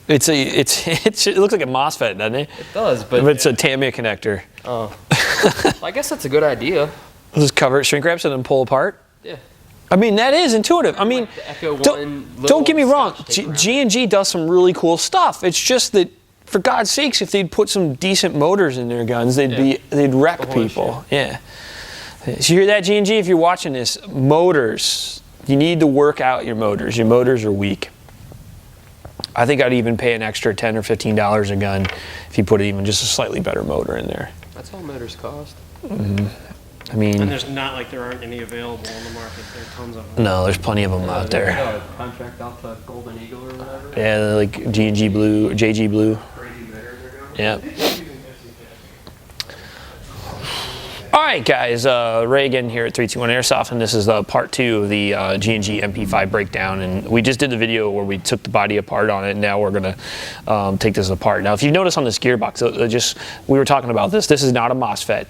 It looks like a MOSFET, doesn't it? It does, but it's a Tamiya connector. Oh. I guess that's a good idea. Just cover it, shrink wrap, and then pull apart. Yeah. I mean, that is intuitive. I mean, Like don't get me wrong. G&G does some really cool stuff. It's just that, for God's sakes, if they'd put some decent motors in their guns, they'd wreck people. Yeah. So you hear that, G&G? If you're watching this, motors. You need to work out your motors. Your motors are weak. I think I'd even pay an extra $10 or $15 a gun if you put even just a slightly better motor in there. That's all motors cost. Mm-hmm. I mean, and there's not like there aren't any available on the market. There are tons of them. No, there's plenty of them out there. A contract out to Golden Eagle or whatever. Yeah, like G&G Blue, JG Blue. Yeah. All right, guys. Ray again here at 321 Airsoft, and this is part 2 of the G&G MP5 breakdown. And we just did the video where we took the body apart on it, and now we're gonna take this apart. Now, if you notice on this gearbox, we were talking about this. This is not a MOSFET.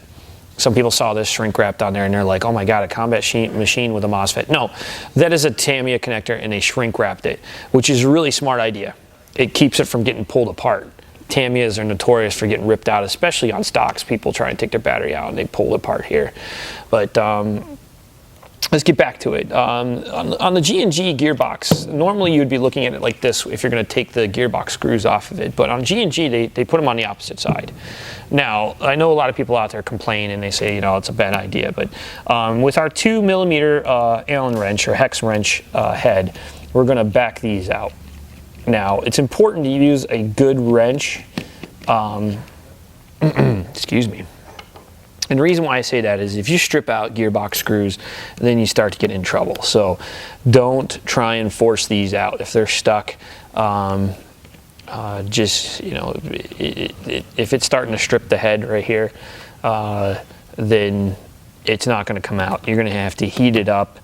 Some people saw this shrink wrapped on there, and they're like, "Oh my God, a combat machine with a MOSFET." No, that is a Tamiya connector, and they shrink wrapped it, which is a really smart idea. It keeps it from getting pulled apart. Tamiyas are notorious for getting ripped out, especially on stocks. People try and take their battery out and they pull it apart here. But let's get back to it. On the G&G gearbox, normally you'd be looking at it like this if you're going to take the gearbox screws off of it. But on G&G, they put them on the opposite side. Now, I know a lot of people out there complain and they say, you know, it's a bad idea. But with our 2mm Allen wrench or hex wrench head, we're going to back these out. Now, it's important to use a good wrench. Excuse me. And the reason why I say that is if you strip out gearbox screws, then you start to get in trouble. So don't try and force these out. If they're stuck, just, you know, if it's starting to strip the head right here, then it's not going to come out. You're going to have to heat it up.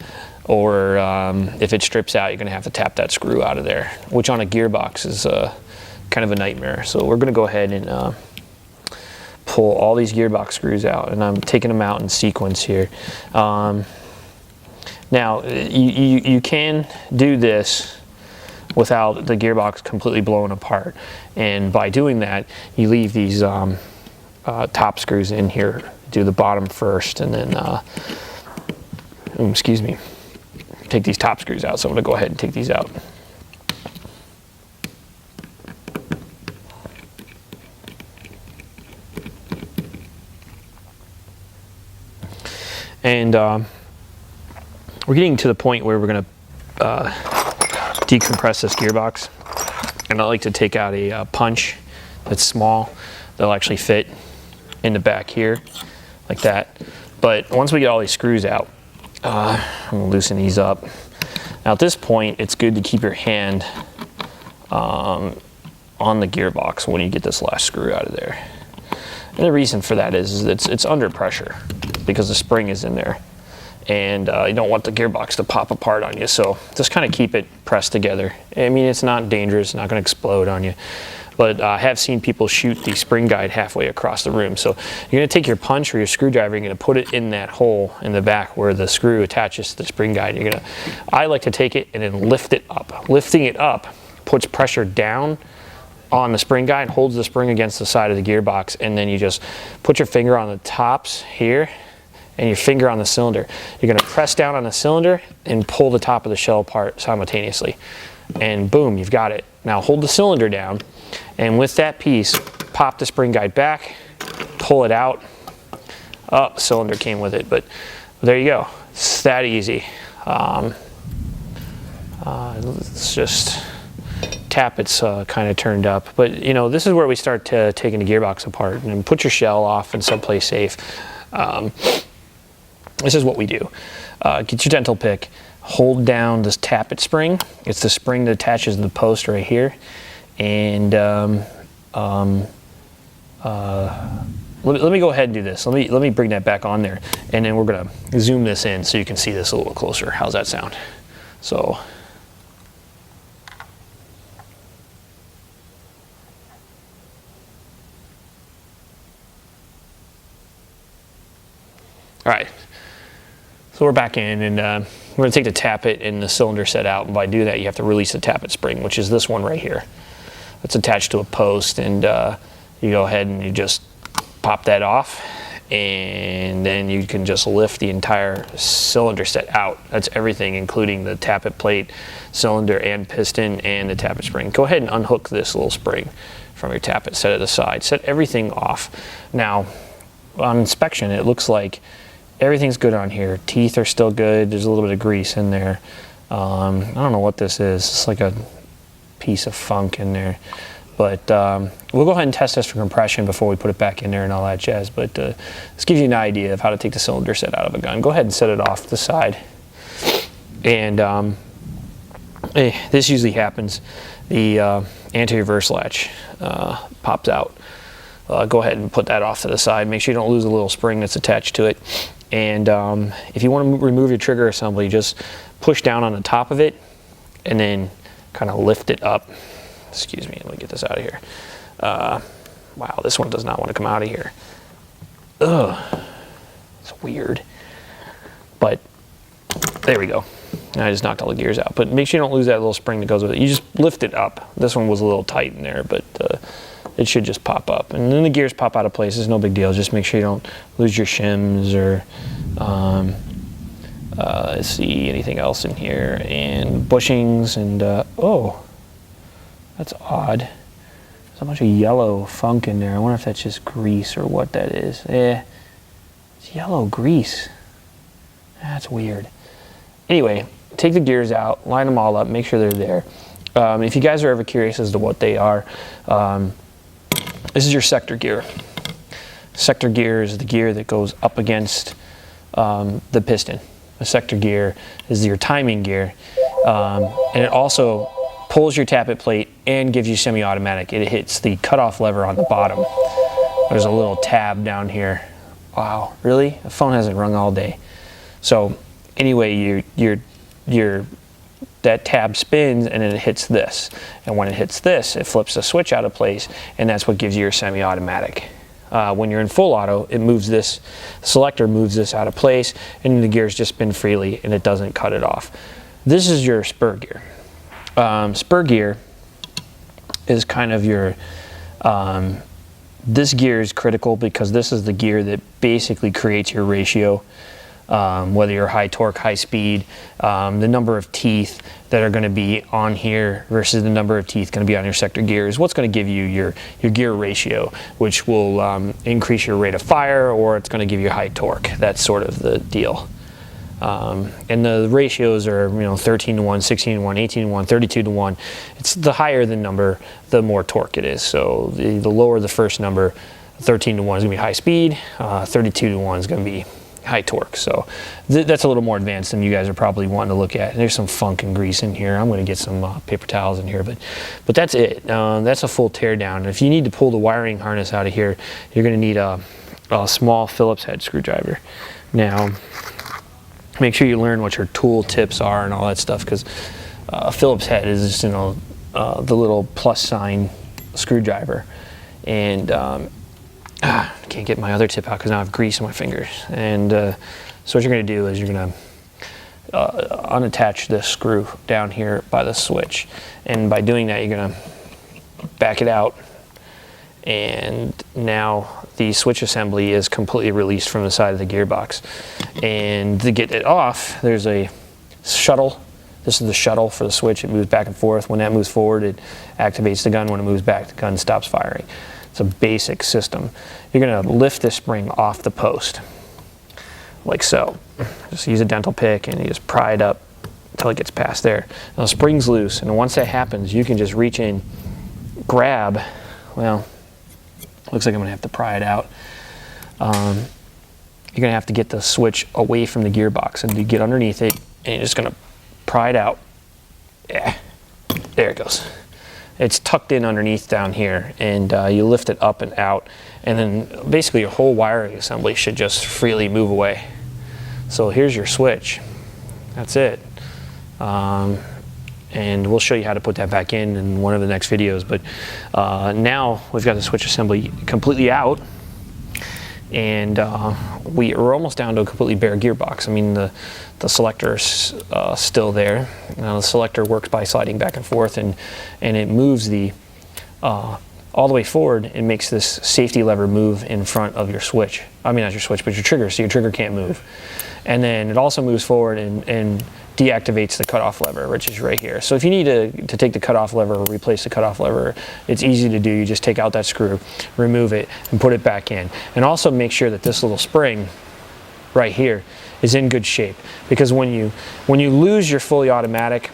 Or if it strips out, you're going to have to tap that screw out of there, which on a gearbox is kind of a nightmare. So we're going to go ahead and pull all these gearbox screws out, and I'm taking them out in sequence here. Now, you can do this without the gearbox completely blowing apart, and by doing that, you leave these top screws in here. Do the bottom first, and then, excuse me. Take these top screws out, so I'm going to go ahead and take these out. And we're getting to the point where we're going to decompress this gearbox. And I like to take out a punch that's small that'll actually fit in the back here, like that. But once we get all these screws out, I'm going to loosen these up. Now at this point, it's good to keep your hand on the gearbox when you get this last screw out of there. And the reason for that is it's under pressure because the spring is in there. And you don't want the gearbox to pop apart on you. So just kind of keep it pressed together. I mean, it's not dangerous, it's not going to explode on you. But I have seen people shoot the spring guide halfway across the room. So you're going to take your punch or your screwdriver, you're going to put it in that hole in the back where the screw attaches to the spring guide. I like to take it and then lift it up. Lifting it up puts pressure down on the spring guide, holds the spring against the side of the gearbox, and then you just put your finger on the tops here and your finger on the cylinder. You're going to press down on the cylinder and pull the top of the shell apart simultaneously. And boom, you've got it. Now hold the cylinder down, and with that piece, pop the spring guide back, pull it out. Oh, the cylinder came with it, but there you go. It's that easy. Let's just tap it's kind of turned up. But you know, this is where we start taking the gearbox apart, and put your shell off in someplace safe. This is what we do. Get your dental pick, hold down this tappet spring. It's the spring that attaches to the post right here. And let me go ahead and do this. Let me bring that back on there, and then we're gonna zoom this in so you can see this a little closer. How's that sound? So. All right, so we're back in, and we're going to take the tappet and the cylinder set out, and by doing that you have to release the tappet spring, which is this one right here. It's attached to a post, and you go ahead and you just pop that off, and then you can just lift the entire cylinder set out. That's everything, including the tappet plate, cylinder and piston, and the tappet spring. Go ahead and unhook this little spring from your tappet, set it aside, set everything off. Now on inspection it looks like everything's good on here. Teeth are still good. There's a little bit of grease in there. I don't know what this is. It's like a piece of funk in there. But we'll go ahead and test this for compression before we put it back in there and all that jazz. But this gives you an idea of how to take the cylinder set out of a gun. Go ahead and set it off to the side. And this usually happens. The anti-reverse latch pops out. Go ahead and put that off to the side. Make sure you don't lose a little spring that's attached to it. And if you want to remove your trigger assembly, just push down on the top of it and then kind of lift it up. Excuse me, let me get this out of here. Wow, this one does not want to come out of here. Ugh, it's weird. But there we go. I just knocked all the gears out. But make sure you don't lose that little spring that goes with it. You just lift it up. This one was a little tight in there, but it should just pop up. And then the gears pop out of place. It's no big deal. Just make sure you don't lose your shims or let's see, anything else in here. And bushings and, oh, that's odd. There's a bunch of yellow funk in there. I wonder if that's just grease or what that is. It's yellow grease. That's weird. Anyway, take the gears out, line them all up, make sure they're there. If you guys are ever curious as to what they are, this is your sector gear. Sector gear is the gear that goes up against the piston. The sector gear is your timing gear, and it also pulls your tappet plate and gives you semi-automatic. It hits the cutoff lever on the bottom. There's a little tab down here. Wow, really? The phone hasn't rung all day. So anyway, that tab spins and then it hits this. And when it hits this, it flips the switch out of place, and that's what gives you your semi-automatic. When you're in full auto, it moves this, selector moves this out of place, and the gears just spin freely and it doesn't cut it off. This is your spur gear. Spur gear is kind of your, this gear is critical because this is the gear that basically creates your ratio, whether you're high torque, high speed, the number of teeth that are going to be on here versus the number of teeth going to be on your sector gear is what's going to give you your gear ratio, which will increase your rate of fire, or it's going to give you high torque. That's sort of the deal. And the ratios are, 13 to 1, 16 to 1, 18 to 1, 32 to 1. It's the higher the number, the more torque it is. So the lower the first number, 13 to 1 is going to be high speed, 32 to 1 is going to be high torque. So that's a little more advanced than you guys are probably wanting to look at. And there's some funk and grease in here. I'm going to get some paper towels in here, but that's it. That's a full tear down. If you need to pull the wiring harness out of here, you're going to need a small Phillips head screwdriver. Now, make sure you learn what your tool tips are and all that stuff, because a Phillips head is just, the little plus sign screwdriver. And I can't get my other tip out because now I have grease on my fingers. And so what you're going to do is you're going to unattach this screw down here by the switch. And by doing that, you're going to back it out. And now the switch assembly is completely released from the side of the gearbox. And to get it off, there's a shuttle. This is the shuttle for the switch. It moves back and forth. When that moves forward, it activates the gun. When it moves back, the gun stops firing. It's a basic system. You're going to lift this spring off the post, like so. Just use a dental pick and you just pry it up until it gets past there. Now the spring's loose, and once that happens, you can just reach in, grab, well, looks like I'm going to have to pry it out. You're going to have to get the switch away from the gearbox, and you get underneath it, and you're just going to pry it out. Yeah, there it goes. It's tucked in underneath down here, and you lift it up and out, and then basically your whole wiring assembly should just freely move away. So here's your switch. That's it. And we'll show you how to put that back in one of the next videos. But now we've got the switch assembly completely out, and we're almost down to a completely bare gearbox. I mean, the selector's still there. Now the selector works by sliding back and forth, and it moves the all the way forward and makes this safety lever move in front of your switch. I mean, not your switch, but your trigger, so your trigger can't move. And then it also moves forward and deactivates the cutoff lever, which is right here. So if you need to take the cutoff lever or replace the cutoff lever, it's easy to do. You just take out that screw, remove it, and put it back in. And also make sure that this little spring right here is in good shape, because when you lose your fully automatic,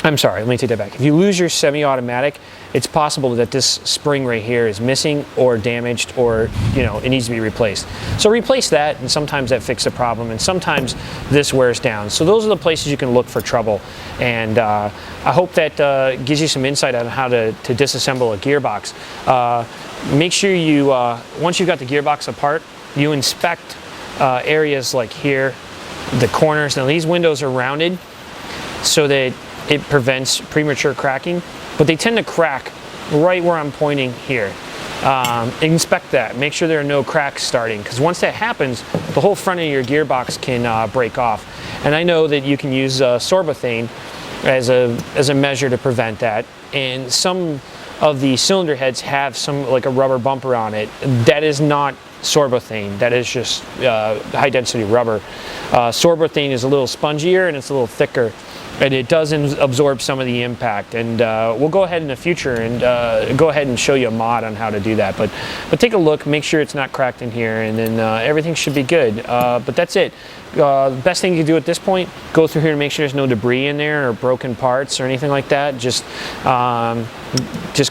I'm sorry, let me take that back. If you lose your semi-automatic, it's possible that this spring right here is missing or damaged, or it needs to be replaced. So replace that, and sometimes that fixes the problem, and sometimes this wears down. So those are the places you can look for trouble. And I hope that gives you some insight on how to disassemble a gearbox. Make sure you, once you've got the gearbox apart, you inspect areas like here, the corners. Now these windows are rounded so that it prevents premature cracking, but they tend to crack right where I'm pointing here. Inspect that, make sure there are no cracks starting, because once that happens, the whole front of your gearbox can break off. And I know that you can use sorbothane as a measure to prevent that, and some of the cylinder heads have like a rubber bumper on it. That is not sorbothane, that is just high density rubber. Sorbothane is a little spongier and it's a little thicker, and it does absorb some of the impact. And we'll go ahead in the future and go ahead and show you a mod on how to do that. But take a look, make sure it's not cracked in here, and then everything should be good. But that's it. The best thing you can do at this point, go through here and make sure there's no debris in there or broken parts or anything like that. Just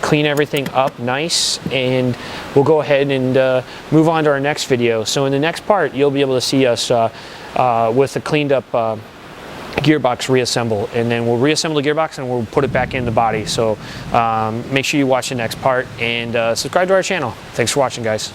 clean everything up nice, and we'll go ahead and move on to our next video. So in the next part, you'll be able to see us with a cleaned up gearbox reassemble, and then we'll reassemble the gearbox and we'll put it back in the body. So make sure you watch the next part, and subscribe to our channel. Thanks for watching, guys.